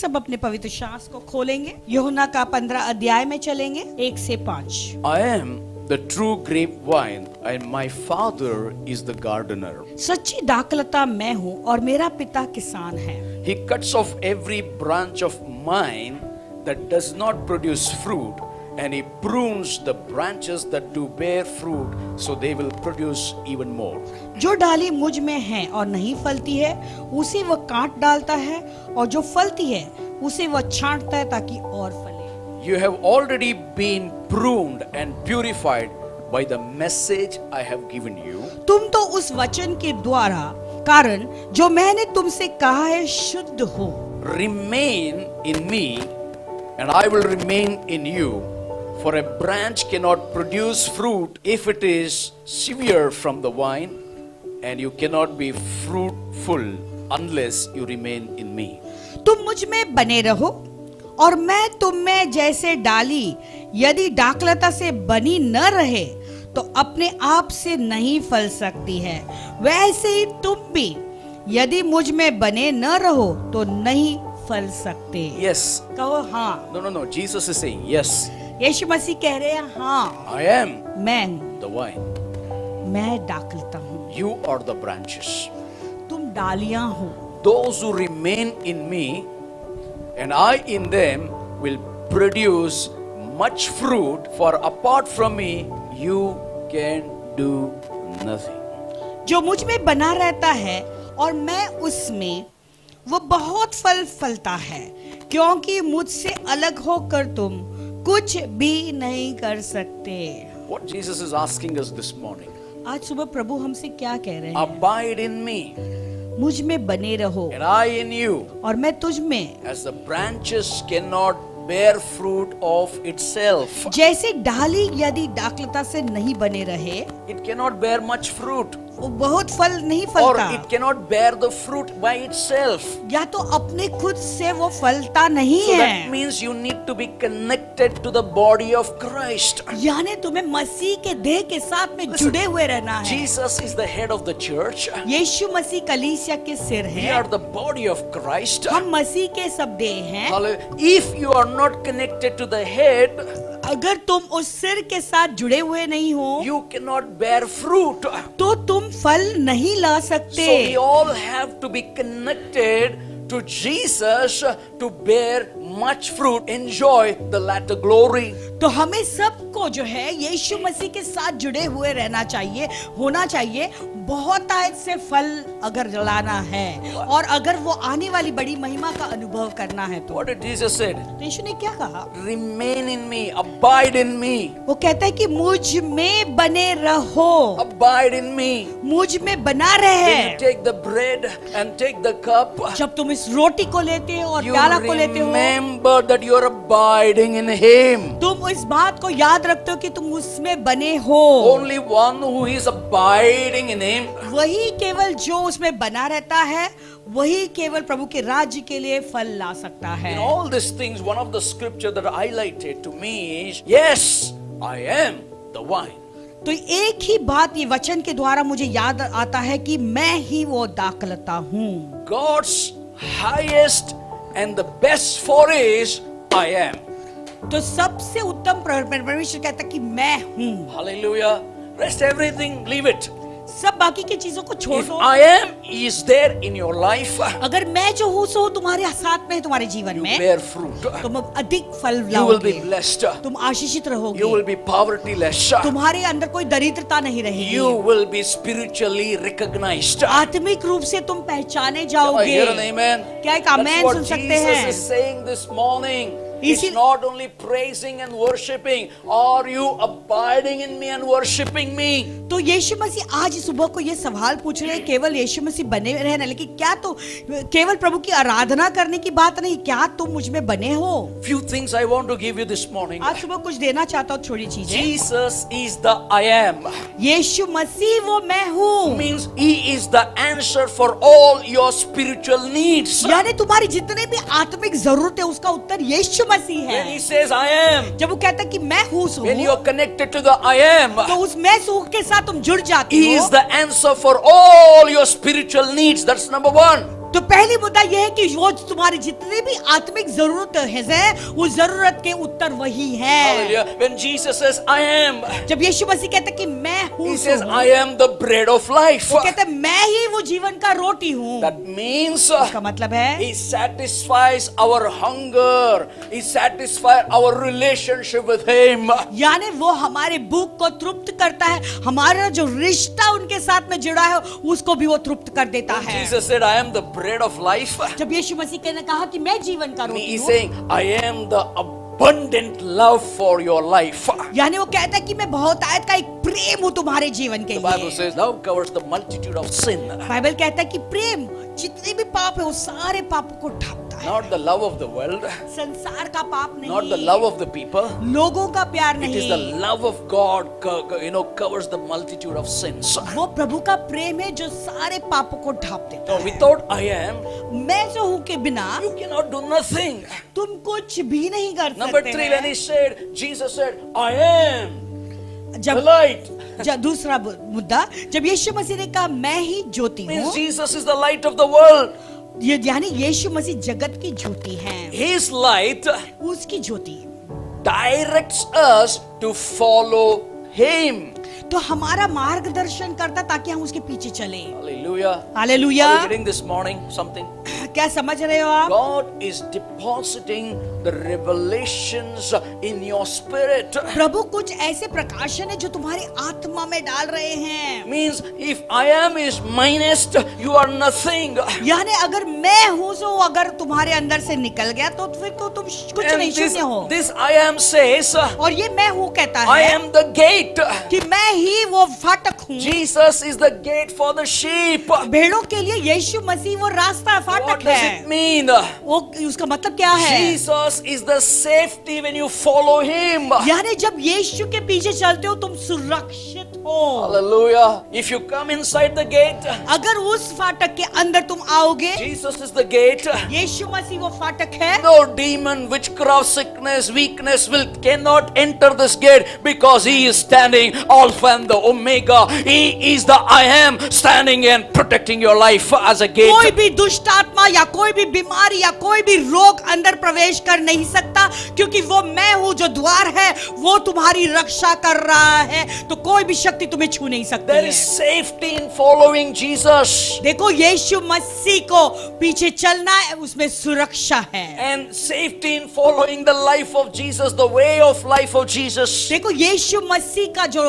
सब अपने पवित्र शास्त्र को खोलेंगे, यूहन्ना का 15 अध्याय में चलेंगे 1 से 5। I am the true grapevine and my father is the gardener. सच्ची दाखलता मैं हूँ और मेरा पिता किसान है। He cuts off every branch of mine that does not produce fruit, and he prunes the branches that do bear fruit, so they will produce even more. जो डाली मुझ में है और नहीं फलती है उसे वह काट डालता है, और जो फलती है उसे वह छांटता है ताकि और फले। You have already been pruned and purified by the message I have given you. तुम तो उस वचन के द्वारा कारण जो मैंने तुमसे कहा है शुद्ध हो। Remain in me, and I will remain in you. For a branch cannot produce fruit if it is severed from the vine, and you cannot be fruitful unless you remain in me. तुम मुझ में बने रहो और मैं तुम में, जैसे डाली यदि दाखलता से बनी न रहे तो अपने आप से नहीं फल सकती है, वैसे ही तुम भी यदि मुझ में बने न रहो तो नहीं फल सकते। Yes. कहो हाँ। No. Jesus is saying, yes, यीशु मसीह कह रहे हैं हाँ, I am मैं हूँ, the vine. मैं दाखलता हूँ, You are the branches. तुम डालियां हो। Those who remain in me and I in them will produce much fruit, for apart from me you can do nothing. जो मुझ में बना रहता है और मैं उसमें, वो बहुत फल फलता है, क्योंकि मुझसे अलग होकर तुम कुछ भी नहीं कर सकते। What Jesus is asking us this morning, आज सुबह प्रभु हमसे क्या कह रहे हैं? abide in me मुझ में बने रहो and I in you. और मैं तुझ में। As the branches cannot bear fruit of itself, जैसे डाली यदि दाखलता से नहीं बने रहे, it cannot bear much fruit, वो बहुत फल नहीं or फलता, it cannot bear the fruit by itself. या तो अपने खुद से वो फलता नहीं So that है। means you need to be connected to the body of Christ. यानी तुम्हें मसीह के देह के साथ में जुड़े हुए रहना है। Jesus is the head of the church. यीशु मसीह कलीसिया के सिर We है, are the body of Christ. हम मसीह के सब देह हैं। Hallelujah. If you are not connected to the head, अगर तुम उस सिर के साथ जुड़े हुए नहीं हो you cannot bear fruit. तो तुम फल नहीं ला So सकते। we all have to be connected to Jesus to bear much fruit, enjoy the latter glory. तो हमें सबको जो है यीशु मसीह के साथ जुड़े हुए रहना चाहिए, होना चाहिए। बहुत आयत से फल अगर लाना है और अगर वो आने वाली बड़ी महिमा का अनुभव करना है तो। What did Jesus said? तो यीशु ने क्या कहा? Remain in me, abide in me, वो कहता है कि मुझ में बने रहो, abide in me. मुझ में बना When रहे। you take the bread and take the cup, जब तुम इस रोटी को लेते हो और you प्याला को लेते हो, remember that you are abiding in Him. तुम इस बात को याद रखते हो कि तुम उसमें बने हो। Only one who is abiding in Him. वही केवल जो उसमें बना रहता है, वही केवल प्रभु के राज्य के लिए फल ला सकता है। In all these things, one of the scripture that highlighted to me is, yes, I am the vine. तो एक ही बात ये वचन के द्वारा मुझे याद आता है कि मैं ही वो दाखलता हूँ। God's highest and the best for is, I am. तो सबसे उत्तम परमेश्वर कहता है कि मैं हूँ। Hallelujah. Rest everything, leave it. सब बाकी की चीजों को छोड़ If दो। I am is there in your life, अगर मैं जो हूँ सो तुम्हारे साथ में है, तुम्हारे जीवन you में, bear fruit. तुम अधिक फल You will be लाओगे, blessed. तुम आशीषित You रहोगे, will be povertyless. तुम्हारे अंदर कोई दरिद्रता नहीं रहेगी, You will be spiritually recognized. आत्मिक रूप से तुम पहचाने Can I जाओगे। hear an amen? क्या एक That's आमेन what सुन सकते Jesus हैं? is saying this morning. It's इसी- not only praising and worshiping. Are you abiding in me and worshiping me? तो यीशु मसीह आज सुबह को ये सवाल पूछ रहे हैं, केवल यीशु मसीह बने रहना, लेकिन क्या तो केवल प्रभु की आराधना करने की बात नहीं, क्या तुम मुझ में बने हो? Few things I want to give you this morning. आज सुबह कुछ देना चाहता हूँ, थोड़ी चीजें। Jesus is the I am. यीशु मसीह वो मैं हूँ, Means He is the answer for all your spiritual needs. यानी तुम्हारी जितने भी आत्मिक जरूरत है उसका उत्तर यीशु मसीह When He है। says I am, जब वो कहता है कि मैं हूँ सो, when you are connected to the I am, तो उस मैं सो के साथ तुम जुड़ जाते He हो। is the answer for all your spiritual needs. That's number one. तो पहली मुद्दा यह है कि वो तुम्हारी जितनी भी आत्मिक जरूरत है उस जरूरत के उत्तर वही है। Hallelujah. When Jesus says, I am, जब यीशु मसीह कहता है कि मैं हूँ, he says, I am the bread of life. वो कहता है मैं ही वो जीवन का रोटी हूँ। That means इसका मतलब है he satisfies our hunger. He satisfies our relationship with him. यानी वो हमारे भूख को तृप्त करता है, हमारा जो रिश्ता उनके साथ में जुड़ा है उसको भी वो तृप्त कर देता है। Jesus said, I am the bread of life. जब यीशु मसीह ने कहा कि मैं जीवन का And रोटी he is हूँ, saying, I am the abundant love for your life. यानी वो कहता है कि मैं बहुतायत का एक प्रेम हूँ तुम्हारे जीवन के The Bible लिए। says, love covers the multitude of sin. Bible कहता है कि प्रेम जितने भी पाप है वो सारे पापों को ढकता है। Not the love of the world, संसार का पाप not the नहीं, love of the people. लोगों का प्यार It is the नहीं, love of God, covers the multitude of sins. वो प्रभु का प्रेम है जो सारे पापों को ढाप देता So है। without I am, मैं जो हूँ के बिना you cannot do nothing. तुम कुछ भी नहीं कर Number सकते 3, when he हैं। said, Jesus said, I am the जब light. दूसरा मुद्दा, जब यीशु मसीह ने कहा मैं ही ज्योति Means हूँ, Jesus is the light of the world. ये यानी यीशु मसीह जगत की ज्योति है। His light उसकी ज्योति directs us to follow him. तो हमारा मार्गदर्शन करता ताकि हम उसके पीछे चले। Hallelujah. Hallelujah. Are you getting this morning something? क्या समझ रहे हो आप? God is depositing the revelations in your spirit. प्रभु कुछ ऐसे प्रकाशन है जो तुम्हारी आत्मा में डाल रहे हैं। Means if I am is minused, you are nothing. यानी अगर मैं हूँ जो अगर तुम्हारे अंदर से निकल गया तो फिर तो तुम कुछ And नहीं, शून्य हो। this I am says, और ये मैं हूँ कहता I है am the gate. कि मैं ही वो फाटक हूँ। Jesus is the gate for the sheep. भेड़ों के लिए यीशु मसीह वो रास्ता What फाटक does है। it mean? वो उसका मतलब क्या है? Jesus is the safety when you follow him. यानी जब यीशु के पीछे चलते हो तुम सुरक्षित हो। Hallelujah. If you come inside the gate, अगर उस फाटक के अंदर तुम आओगे, Jesus is the gate. यीशु मसीह वो फाटक है। No demon, witchcraft, sickness, weakness cannot enter this gate because he is standing Alpha and the Omega. He is the I am standing and protecting your life as a gate. कोई भी दुष्ट आत्मा या कोई भी बीमारी या कोई भी रोग अंदर प्रवेश कर नहीं सकता, क्योंकि वो मैं हूँ जो द्वार है, वो तुम्हारी रक्षा कर रहा है, तो कोई भी शक्ति तुम्हें छू नहीं सकती There है। is safety in following Jesus. देखो यीशु मसीह को पीछे चलना है, उसमें सुरक्षा है। And safety in following the life of Jesus, the way of life of Jesus. देखो यीशु मसीह का जो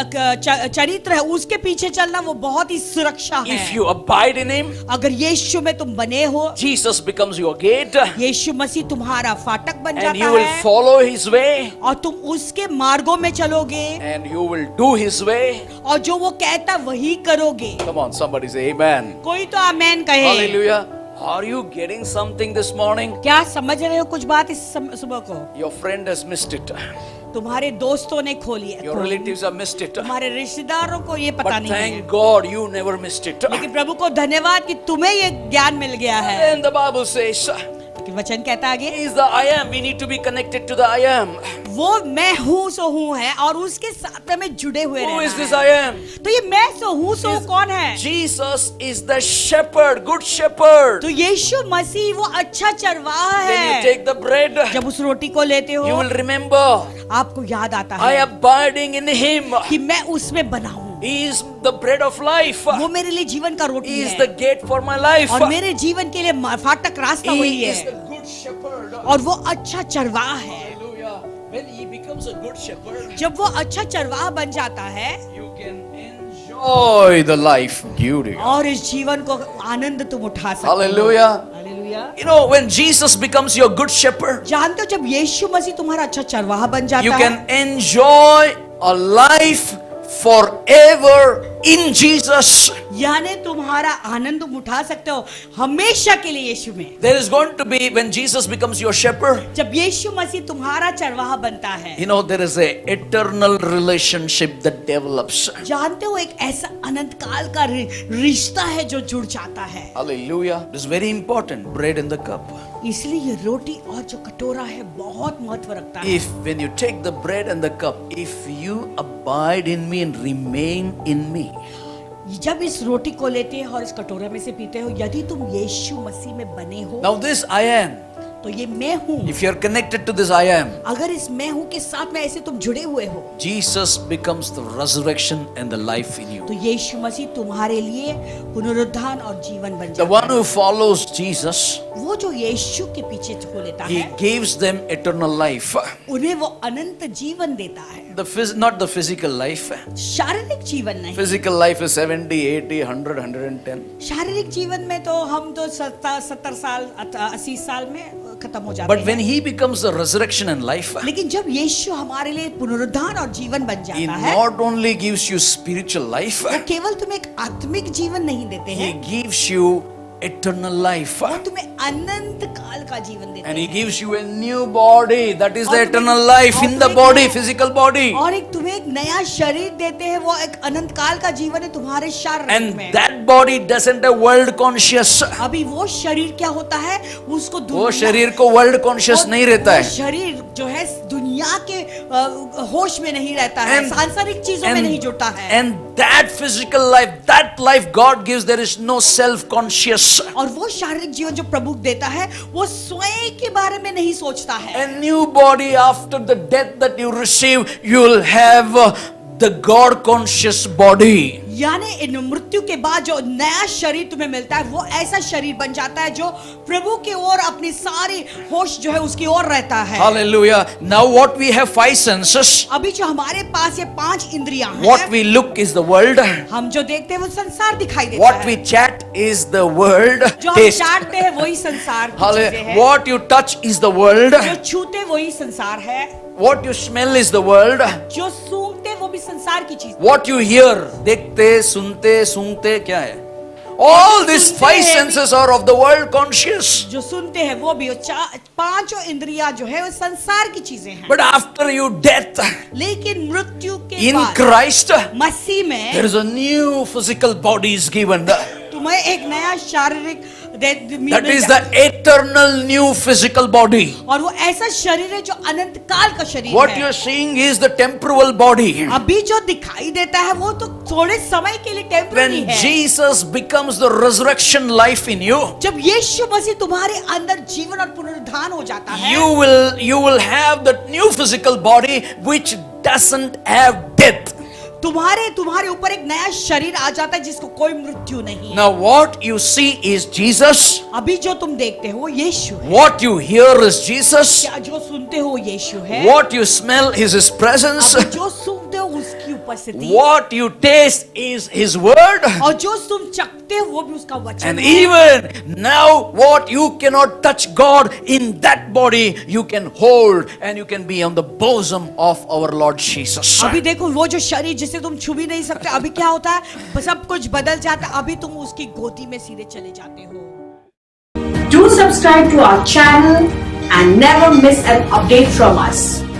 चरित्र है उसके पीछे चलना वो बहुत ही सुरक्षा है। If you abide in him, अगर यीशु में तुम बने हो, Jesus becomes your gate यीशु मसीह तुम्हारा फाटक बन and जाता you will है follow his way और तुम उसके मार्गों में चलोगे and you will do his way. और जो वो कहता वही करोगे। Come on, somebody say amen. कोई तो आमेन कहे। Hallelujah. Are you getting something this morning? क्या समझ रहे हो कुछ बात इस सुबह को? Your friend has missed it. तुम्हारे दोस्तों ने खो लिया, Your relatives have missed it. तुम्हारे रिश्तेदारों को ये पता But नहीं है, thank God you never missed it. लेकिन प्रभु को धन्यवाद कि तुम्हें ये ज्ञान मिल गया है। And the Bible says, कि वचन कहता आगे, He is the I am. We need to be connected to the I am. वो मैं हूँ सो हूँ है और उसके साथ हमें जुड़े हुए Who is रहना this है। I am? तो ये मैं सो हूँ सो Is- कौन है? Jesus is the shepherd, good shepherd. तो यीशु मसीह वो अच्छा चरवाहा When you है। take the bread, जब उस रोटी को लेते हो you will remember, आपको याद आता I है am abiding in him. कि मैं उसमें बना हूँ, He is the bread of life. वो मेरे लिए जीवन का रोटी He is है the gate for my life. और मेरे जीवन के लिए फाटक रास्ता वही He is है the good shepherd. और वो अच्छा चरवाहा है। Hallelujah. When he becomes a good shepherd, जब वो अच्छा चरवाहा बन जाता है you can enjoy the life beauty. और इस जीवन को आनंद तुम उठा सकते हो। Hallelujah. Hallelujah. You know, when Jesus becomes your good shepherd, जानते हो जब यीशु मसीह तुम्हारा अच्छा चरवाहा बन जाता you है, can enjoy a life forever in Jesus. यानी तुम्हारा आनंद तुम उठा सकते हो हमेशा के लिए यीशु में। There is going to be, when Jesus becomes your shepherd, जब यीशु मसीह तुम्हारा चरवाहा बनता है, you know, there is a eternal relationship that develops. जानते हो एक ऐसा अनंत काल का रिश्ता है जो जुड़ जाता है। Hallelujah. It is very important. Bread in the cup. इसलिए ये रोटी और जो कटोरा है बहुत महत्व रखता है। If when you take the bread and the cup, if you abide in me and remain in me, जब इस रोटी को लेते हो और इस कटोरे में से पीते हो, यदि तुम यीशु मसीह में बने हो, Now this I am. तो ये मैं हूँ। If you are connected to this I am, अगर इस मैं हूँ के साथ में ऐसे तुम जुड़े हुए हो, Jesus becomes the resurrection and the life in you. तो यीशु मसीह तुम्हारे लिए पुनरुत्थान और जीवन बन The जाता one who follows Jesus, है। वो जो यीशु के पीछे हो लेता he है, gives them eternal life. उन्हें वो अनंत जीवन देता है, Not the physical life. शारीरिक जीवन नहीं। Physical life is 70, 80, 100, 110. शारीरिक जीवन में तो हम तो 70 साल 80 साल में खत्म हो जाते But हैं। when he becomes the resurrection and life, लेकिन जब यीशु हमारे लिए पुनरुद्धार और जीवन बन he जाता है, not only gives you spiritual life, वो केवल तुम्हें एक आत्मिक जीवन नहीं देते he हैं, gives you eternal life. वो तुम्हें अनंत काल का जीवन देते And he हैं। gives you a new body. That is the और eternal तुम्हें- life और in the तुम्हें- body, physical body. और एक तुम्हें एक नया शरीर देते हैं, वो एक अनंत काल का जीवन है तुम्हारे शरीर And में। that body doesn't have world conscious. अभी वो शरीर क्या होता है, उसको वो शरीर को वर्ल्ड कॉन्शियस नहीं रहता वो है. शरीर जो है दुनिया के होश में नहीं रहता है, And- सांसारिक चीजों में नहीं जुड़ता है। And that physical life, that life God gives, there is no self-conscious. और वो शारीरिक जीवन जो प्रभु देता है, वो स्वयं के बारे में नहीं सोचता है। A new body after the death that you receive, you will have the God conscious body. यानी इन मृत्यु के बाद जो नया शरीर तुम्हें मिलता है, वो ऐसा शरीर बन जाता है जो प्रभु की ओर अपनी सारी होश जो है उसकी ओर रहता है। Hallelujah. Now what we have 5 senses. अभी जो हमारे पास ये 5 इंद्रियां हैं, What we look is the world. हम जो देखते हैं वो संसार दिखाई देता What है। we chat is the world. जो हम Taste. चाटते हैं वही संसार की चीजें Hallelujah. हैं। What you touch is the world. जो छूते वही संसार है, What you smell is the world. जो सूंघते वो भी संसार की चीज। What you hear, देखते, सुनते, सूंघते क्या है? All these 5 senses are of the world conscious. जो सुनते हैं वो भी, 5 इंद्रियां जो है वो संसार की चीजें हैं। But after your death लेकिन मृत्यु के in बाद Christ, मसीह में there is a new physical body is given. तुम्हें एक नया शारीरिक That is the eternal new physical body. और वो ऐसा शरीर है जो अनंत काल का शरीर What है। you are seeing is the temporal body. अभी जो दिखाई देता है वो तो थोड़े समय के लिए टेम्पररी When है। Jesus becomes the resurrection life in you, जब यीशु मसीह तुम्हारे अंदर जीवन और पुनरुत्थान हो जाता है, you will have that new physical body which doesn't have death. तुम्हारे ऊपर एक नया शरीर आ जाता है जिसको कोई मृत्यु नहीं है। Now what you see is Jesus. अभी जो तुम देखते हो वो यीशु है। What you hear is Jesus. क्या जो सुनते हो वो यीशु है। What you smell is His presence. अभी जो सूंघते हो उसकी उपस्थिति। What you taste is His word. और जो तुम चखते हो वो भी उसका वचन And है। even now what you cannot touch God in that body, you can hold and you can be on the bosom of our Lord Jesus. अभी देखो वो जो शरीर जिसे तुम छू भी नहीं सकते, अभी क्या होता है, सब कुछ बदल जाता है। अभी तुम उसकी गोदी में सीधे चले जाते हो। Do subscribe to our channel and never miss an update from us.